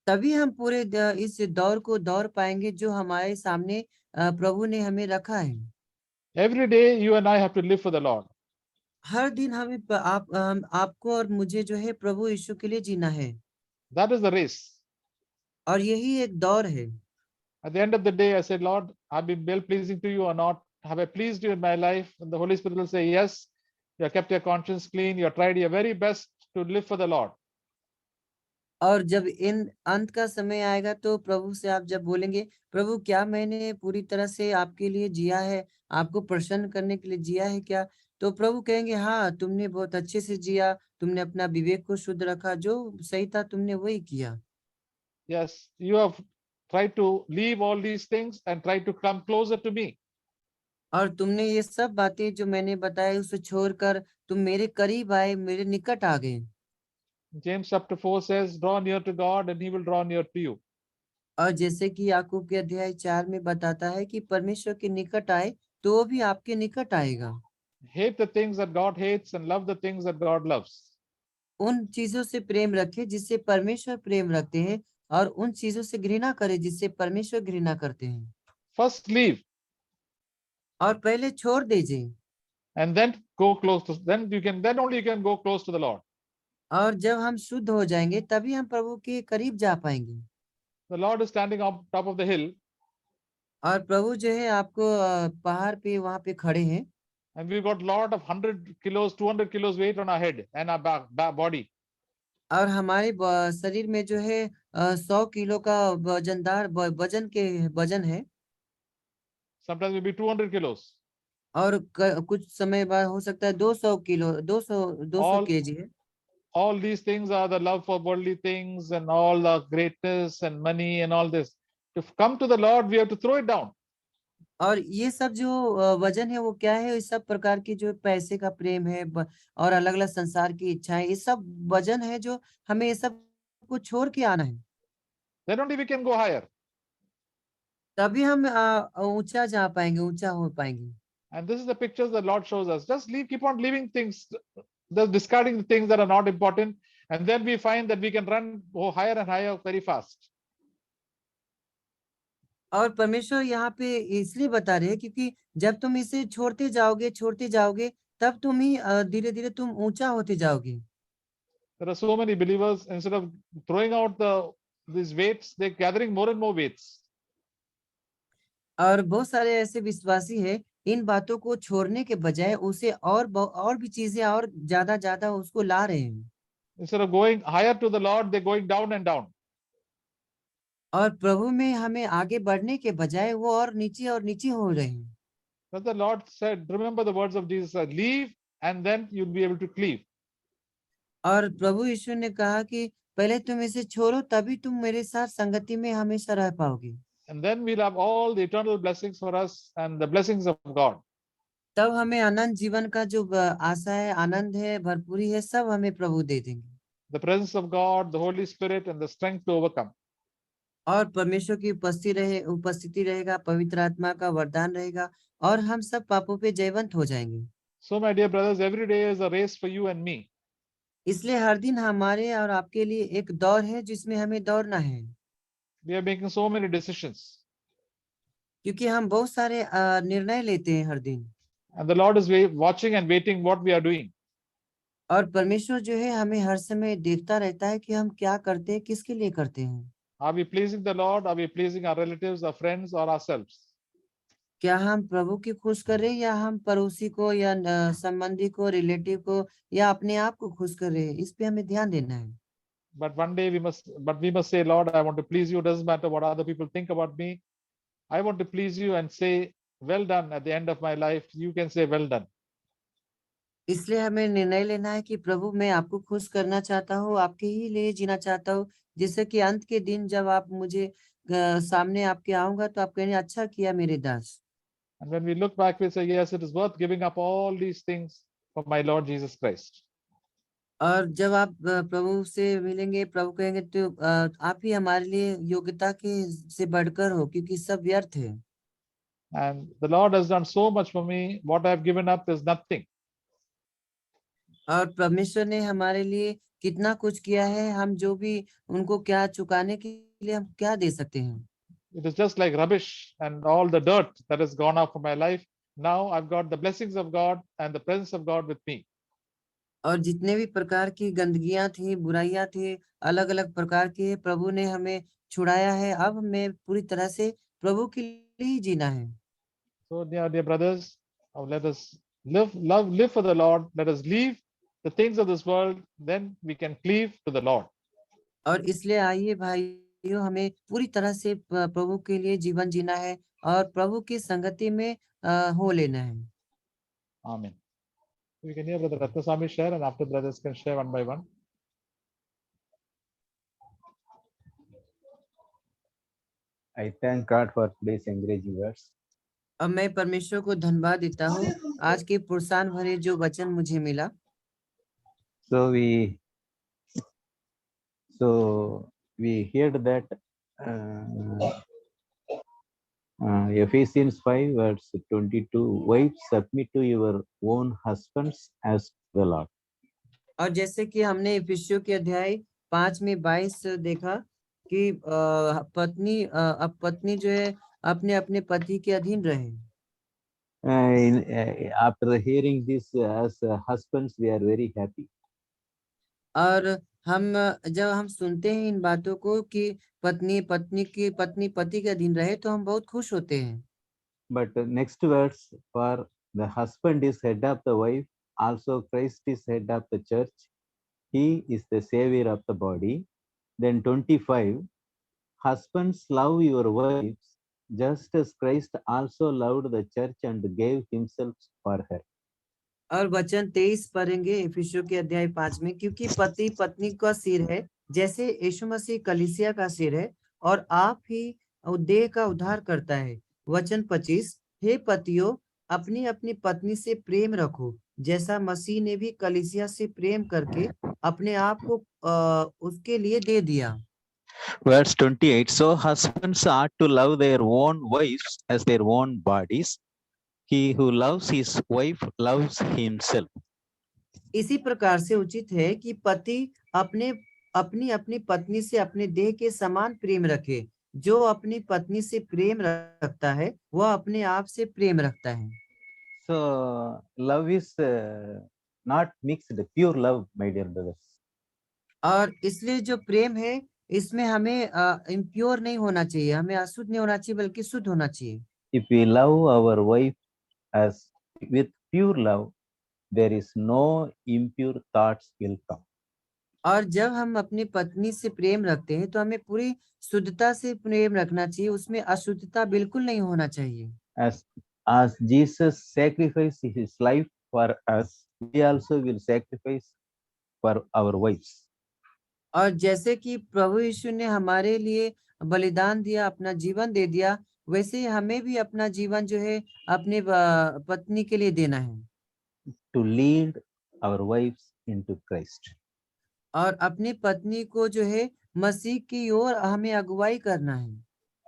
तभी हम पूरे इस दौर को दौड़ पाएंगे जो हमारे सामने प्रभु ने हमें रखा है। Every day you and I have to live for the Lord. हर दिन हमें आपको और मुझे जो है प्रभु यीशु के लिए जीना है। That is the race. और यही एक दौर है। At the end of the day, I said, Lord, have I been well pleasing to you or not? Have I pleased you in my life? And the Holy Spirit will say, yes, you have kept your conscience clean. You have tried your very best to live for the Lord. और जब इन अंत का समय आएगा तो प्रभु से आप जब बोलेंगे, प्रभु क्या मैंने पूरी तरह से आपके लिए जिया है, आपको प्रसन्न करने के लिए जिया है क्या? तो प्रभु कहेंगे, हाँ, तुमने बहुत अच्छे से जिया, तुमने अपना विवेक को शुद्ध रखा, जो सही था तुमने वही किया। Yes, you have tried to leave all these things and try to come closer to me. और तुमने ये सब बातें जो मैंने बताई उसे छोड़कर तुम मेरे करीब आए, मेरे निकट आ गए। James chapter 4 says, draw near to God and he will draw near to you. और जैसे कि याकूब के अध्याय 4 में बताता है कि परमेश्वर के निकट आए तो वो भी आपके निकट आएगा। Hate the things that God hates and love the things that God loves. उन चीजों से प्रेम रखे जिससे परमेश्वर प्रेम रखते हैं, और उन चीजों से घृणा करे जिससे परमेश्वर घृणा करते हैं। First leave. और पहले छोड़ दीजिए। and then go close to, then only you can go close to the Lord. और जब हम शुद्ध हो जाएंगे तभी हम प्रभु के करीब जा पाएंगे। The Lord is standing on top of the hill, और प्रभु जो है आपको पहाड़ पे वहां पे खड़े हैं, and we've got lot of 100 kilos, 200 kilos weight on our head and our body. और हमारे शरीर में जो है 100 किलो का वजनदार वजन है, Sometimes maybe 200 kilos. और कुछ समय बाद हो सकता है 200 किलो 200 केजी है। All these things are the love for worldly things and all the greatness and money and all this. To come to the Lord, we have to throw it down. और ये सब जो वजन है वो क्या है, इस सब प्रकार की जो पैसे का प्रेम है और अलग अलग संसार की इच्छाएं, ये सब वजन है जो हमें ये सब को छोड़ के आना है, Then only we can go higher. तभी हम ऊंचा जा पाएंगे, ऊंचा हो पाएंगे। And this is the pictures the Lord shows us. Just keep on leaving things, just discarding the things that are not important, and then we find that we can go higher and higher very fast. और परमेश्वर यहाँ पे इसलिए बता रहे हैं क्योंकि जब तुम इसे छोड़ते जाओगे तब तुम ही धीरे धीरे तुम ऊंचा होते जाओगे। There are so many believers, instead of throwing out these weights, they're gathering more and more weights. और बहुत सारे ऐसे विश्वासी हैं, इन बातों को छोड़ने के बजाय उसे और भी चीजें और ज्यादा उसको ला रहे हैं। Instead of going higher to the Lord, they're going down and down. और प्रभु में हमें आगे बढ़ने के बजाय वो और नीचे हो रहे हैं। But the Lord said, remember the words of Jesus, leave and then you'll be able to cleave. और प्रभु यीशु ने कहा कि पहले तुम इसे छोड़ो, तभी तुम मेरे साथ संगति में हमेशा रह पाओगे। And then we'll have all the eternal blessings for us and the blessings of God. तब हमें अनंत जीवन का जो आशा है, आनंद है, भरपूरी है, सब हमें प्रभु दे देंगे। The presence of God, the Holy Spirit, and the strength to overcome. और परमेश्वर की उपस्थिति रहेगा, पवित्र आत्मा का वरदान रहेगा, और हम सब पापों पे जयवंत हो जाएंगे। So my dear brothers, every day is a race for you and me. इसलिए हर दिन हमारे और आपके लिए एक दौड़ है जिसमें हमें दौड़ना है। We are making so many decisions. क्योंकि हम बहुत सारे निर्णय लेते हैं हर दिन। And the Lord is watching and waiting what we are doing. और परमेश्वर जो है हमें हर समय देखता रहता है कि हम क्या करते हैं, किसके लिए करते हैं। Are we pleasing the Lord? Are we pleasing our relatives, our friends, or ourselves? क्या हम प्रभु की खुश कर रहे हैं, या हम पड़ोसी को या संबंधी को, रिलेटिव को, या अपने आप को खुश कर रहे हैं, इस पे हमें ध्यान देना है। But one day we must say, Lord, I want to please you. It doesn't matter what other people think about me. I want to please you and say, well done. At the end of my life, you can say, well done. इसलिए हमें निर्णय लेना है कि प्रभु मैं आपको खुश करना चाहता हूँ, आपके ही लिए जीना चाहता हूँ, जिससे कि अंत के दिन जब आप मुझे सामने आपके आऊंगा तो आप कहेंगे, अच्छा किया मेरे दास। And when we look back, we say, yes, it is worth giving up all these things for my Lord Jesus Christ. और जब आप प्रभु से मिलेंगे, प्रभु कहेंगे तो आप ही हमारे लिए योग्यता के से बढ़कर हो, क्योंकि सब व्यर्थ है। And the Lord has done so much for me. What I have given up is nothing. और परमेश्वर ने हमारे लिए कितना कुछ किया है, हम जो भी उनको क्या चुकाने के लिए हम क्या दे सकते हैं। It is just like rubbish and all the dirt that has gone out from my life. Now I've got the blessings of God and the presence of God with me. और जितने भी प्रकार की गंदगियां थी, बुराइयां थी, अलग अलग प्रकार की, प्रभु ने हमें छुड़ाया है। अब हमें पूरी तरह से प्रभु के लिए ही जीना है। So, dear brothers, let us live for the Lord. Let us leave the things of this world. Then we can cleave to the Lord. और इसलिए आइए भाइयों, हमें पूरी तरह से प्रभु के लिए जीवन जीना है और प्रभु की संगति में हो लेना है। Amen. We can hear Brother Ratnaswamy share, and after brothers can share one by one. I thank God for today's encouraging words. अब मैं परमेश्वर को धन्यवाद देता हूँ आज के प्रोत्साहन भरे जो वचन मुझे मिला। So we heard that Ephesians 5 verse 22, wives submit to your own husbands as the Lord. और जैसे कि हमने इफिसियों के अध्याय 5 में 22 देखा कि पत्नी जो है अपने अपने पति के अधीन रहे। After hearing this, as husbands, we are very happy. और हम जब हम सुनते हैं इन बातों को कि पत्नी पति के अधीन रहे तो हम बहुत खुश होते हैं। But the next verse, for the husband is head of the wife, also Christ is head of the church. He is the savior of the body. Then 25, husbands love your wives, just as Christ also loved the church and gave himself for her. और वचन 23 पढ़ेंगे इफिसियों के अध्याय 5 में, क्योंकि पति पत्नी का सिर है, जैसे यीशु मसीह कलीसिया का सिर है, और आप ही देह का उद्धार करता है। वचन 25, हे पतियों, अपनी अपनी पत्नी से प्रेम रखो, जैसा मसीह ने भी कलीसिया से प्रेम करके अपने आप को उसके लिए दे दिया। Verse 28, so husbands ought to love their own wives as their own bodies. He who loves his wife loves himself. इसी प्रकार से उचित है कि पति अपनी अपनी पत्नी से अपने देह के समान प्रेम रखे। जो अपनी पत्नी से प्रेम रखता है वह अपने आप से प्रेम रखता है। So love is not mixed, pure love, my dear brothers. और इसलिए जो प्रेम है इसमें हमें इम्प्योर नहीं होना चाहिए, हमें अशुद्ध नहीं होना चाहिए, बल्कि शुद्ध होना चाहिए। If we love our wife as with pure love, there is no impure thoughts will come. और जब हम अपनी पत्नी से प्रेम रखते हैं तो हमें पूरी शुद्धता से प्रेम रखना चाहिए, उसमें अशुद्धता बिल्कुल नहीं होना चाहिए। As Jesus sacrificed his life for us, we also will sacrifice for our wives. और जैसे कि प्रभु यीशु ने हमारे लिए बलिदान दिया, अपना जीवन दे दिया, वैसे ही हमें भी अपना जीवन जो है अपने पत्नी के लिए देना है। To lead our wives into Christ. और अपनी पत्नी को जो है मसीह की ओर हमें अगुवाई करना है।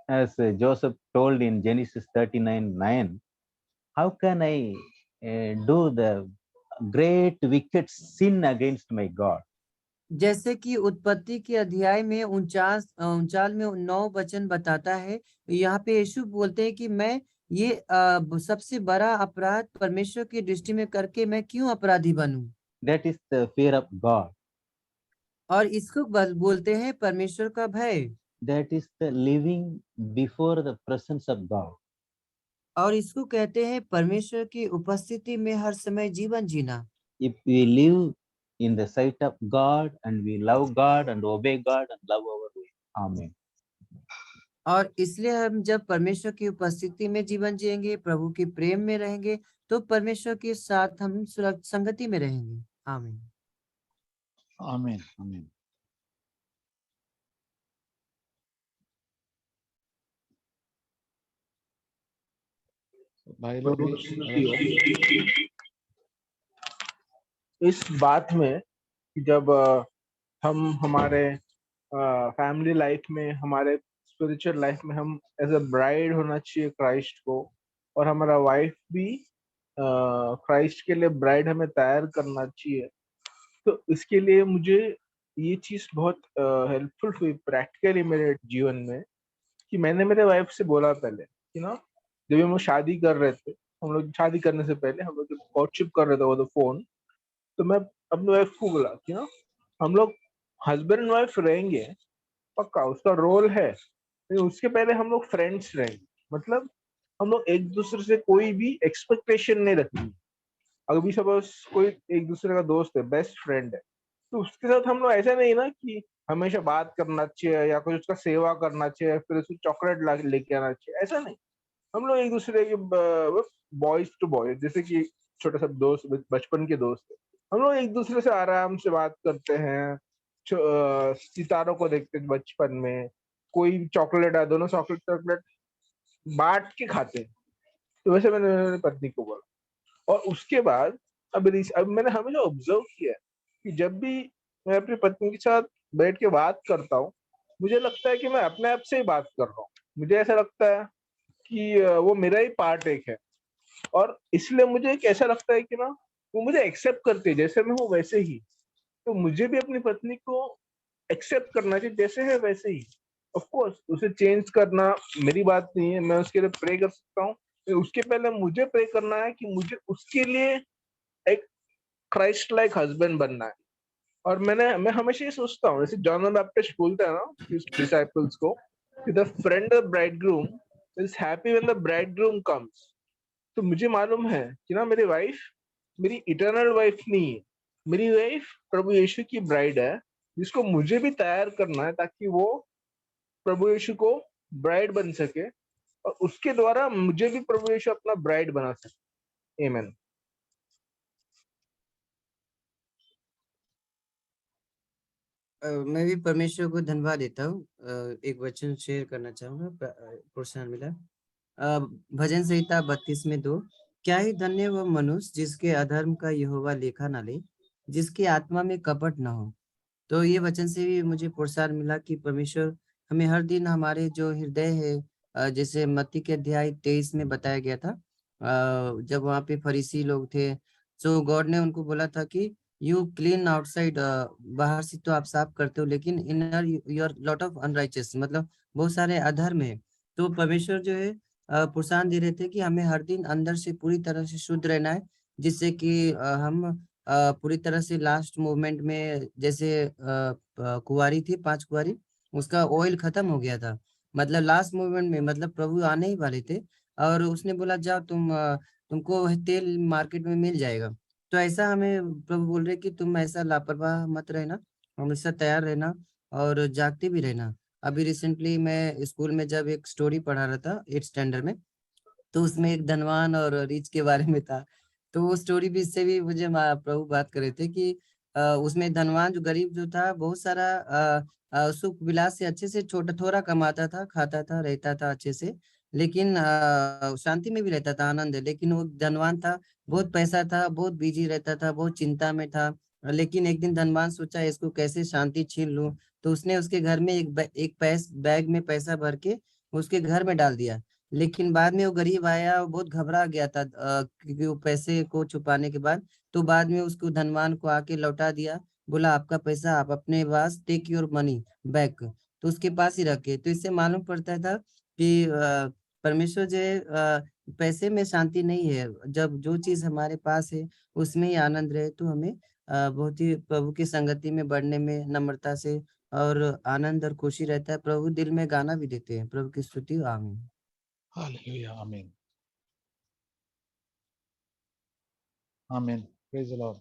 As Joseph told in Genesis 39:9, how can I do the great wicked sin against my God? जैसे कि उत्पत्ति के अध्याय में 49 में 9 वचन बताता है, यहाँ पे यीशु बोलते हैं कि मैं ये सबसे बड़ा अपराध परमेश्वर की दृष्टि में करके मैं क्यों अपराधी बनूं। That is the fear of God. और इसको बोलते हैं परमेश्वर का भय। That is the living before the presence of God. और इसको कहते हैं परमेश्वर की उपस्थिति में हर समय जीवन जीना। If we live in the sight of God and we love God and obey God and love our way. Amen. और इसलिए हम जब परमेश्वर की उपस्थिति में जीवन जिएंगे, प्रभु के प्रेम में रहेंगे, तो परमेश्वर के साथ हम संगति में रहेंगे। आमीन। Amen. Amen. भाई लोग इस बात में जब हम हमारे फैमिली लाइफ में, हमारे स्पिरिचुअल लाइफ में हम एज अ ब्राइड होना चाहिए क्राइस्ट को, और हमारा वाइफ भी क्राइस्ट के लिए ब्राइड हमें तैयार करना चाहिए। तो इसके लिए मुझे ये चीज बहुत हेल्पफुल हुई प्रैक्टिकली मेरे जीवन में, कि मैंने मेरे वाइफ से बोला पहले कि ना, जब हम लोग शादी कर रहे थे, हम लोग शादी करने से पहले हम लोग कोर्टशिप कर रहे थे वो फोन, तो मैं अपने वाइफ को बोला कि ना, हम लोग हस्बैंड एंड वाइफ रहेंगे पक्का, उसका रोल है, लेकिन उसके पहले हम लोग फ्रेंड्स रहेंगे। मतलब हम लोग एक दूसरे से कोई भी एक्सपेक्टेशन नहीं रखेंगे। अगर भी सपोज कोई एक दूसरे का दोस्त है, बेस्ट फ्रेंड है, तो उसके साथ हम लोग ऐसा नहीं ना कि हमेशा बात करना चाहिए या कुछ उसका सेवा करना चाहिए, फिर उसको चॉकलेट लेके आना चाहिए, ऐसा नहीं। हम लोग एक दूसरे के बॉयज टू बॉयज, जैसे कि छोटा सा दोस्त, बचपन के दोस्त है, हम लोग एक दूसरे से आराम से बात करते हैं, सितारों को देखते हैं बचपन में, कोई चॉकलेट है, दोनों चॉकलेट बांट के खाते हैं। तो वैसे मैंने मेरी पत्नी को बोला। और उसके बाद अब मैंने हमेशा ऑब्जर्व किया कि जब भी मैं अपनी पत्नी के साथ बैठ के बात करता हूँ, मुझे लगता है कि मैं अपने आप से ही बात कर रहा हूँ। मुझे ऐसा लगता है कि वो मेरा ही पार्ट एक है, और इसलिए मुझे एक ऐसा लगता है कि ना, वो मुझे एक्सेप्ट करती है जैसे मैं हूँ वैसे ही। तो मुझे भी अपनी पत्नी को एक्सेप्ट करना चाहिए जैसे है वैसे ही। ऑफ कोर्स उसे चेंज करना मेरी बात नहीं है, मैं उसके लिए प्रे कर सकता हूँ, उसके पहले मुझे प्रे करना है कि मुझे उसके लिए एक क्राइस्ट लाइक हस्बैंड बनना है। और मैं हमेशा ये सोचता हूँ, जैसे जॉन द बैप्टिस्ट बोलता है ना डिसाइपल्स को कि the friend of bridegroom is happy when the bridegroom comes. तो मुझे मालूम है कि ना मेरी वाइफ मेरी इटर्नल वाइफ नहीं है, मेरी वाइफ प्रभु यीशु की ब्राइड है, जिसको मुझे भी तैयार करना है ताकि वो प्रभु यीशु को ब्राइड बन सके और उसके द्वारा मुझे भी प्रभु यीशु अपना ब्राइड बना सके। आमीन। मैं भी परमेश्वर को धन्यवाद देता हूँ। एक वचन शेयर करना चाहूंगा, प्रोत्साहन मिला। भजन संहिता 32 में 2, क्या ही धन्य वह मनुष्य जिसके अधर्म का यहोवा लेखा न ले, जिसकी आत्मा में कपट न हो। तो ये वचन से भी मुझे प्रोत्साहन मिला कि परमेश्वर हमें हर दिन हमारे जो हृदय है, जैसे मत्ती के अध्याय 23 में बताया गया था, जब वहाँ पे फरीसी लोग थे, सो गॉड ने उनको बोला था कि यू क्लीन आउटसाइड, बाहर से तो आप साफ करते हो लेकिन inner you are lot of unrighteous, मतलब बहुत सारे अधर्म है। तो परमेश्वर जो है प्रोत्साहन दे रहे थे कि हमें हर दिन अंदर से पूरी तरह से शुद्ध रहना है, जिससे कि हम पूरी तरह से लास्ट मोमेंट में, जैसे कुंवारी थी 5 कुंवारी, उसका ऑयल खत्म हो गया था, मतलब लास्ट मोमेंट में, मतलब प्रभु आने ही वाले थे और उसने बोला जाओ तुमको तेल मार्केट में मिल जाएगा। तो ऐसा हमें प्रभु बोल रहे कि तुम ऐसा लापरवाह मत रहना, हमेशा तैयार रहना और जागते भी रहना। अभी रिसेंटली मैं स्कूल में जब एक स्टोरी पढ़ा रहा था 8th स्टैंडर्ड में, तो उसमें एक धनवान और रिच के बारे में था। तो वो स्टोरी भी, इससे भी मुझे प्रभु बात कर रहे थे कि उसमें धनवान जो गरीब जो था, बहुत सारा सुख विलास से अच्छे से छोटा थोड़ा कमाता था, खाता था, रहता था अच्छे से, लेकिन शांति में भी रहता था, आनंद है। लेकिन वो धनवान था, बहुत पैसा था, बहुत बिजी रहता था, बहुत चिंता में था। लेकिन एक दिन धनवान सोचा इसको कैसे शांति छीन लूं, तो उसने उसके घर में एक बैग में पैसा भर के उसके घर में डाल दिया। लेकिन बाद में वो गरीब आया, वो बहुत घबरा गया था, क्योंकि वो पैसे को छुपाने के बाद, तो बाद में उसको धनवान को आके लौटा दिया, बोला आपका पैसा आप अपने पास, टेक योर मनी बैक, तो उसके पास ही रखे। तो इससे मालूम पड़ता था कि परमेश्वर जो है, पैसे में शांति नहीं है, जब जो चीज हमारे पास है उसमें ही आनंद रहे, तो हमें बहुत ही प्रभु की संगति में बढ़ने में नम्रता से और आनंद और खुशी रहता है। प्रभु दिल में गाना भी देते हैं। प्रभु की स्तुति, आमीन। Hallelujah. Amen. Amen. Praise the Lord.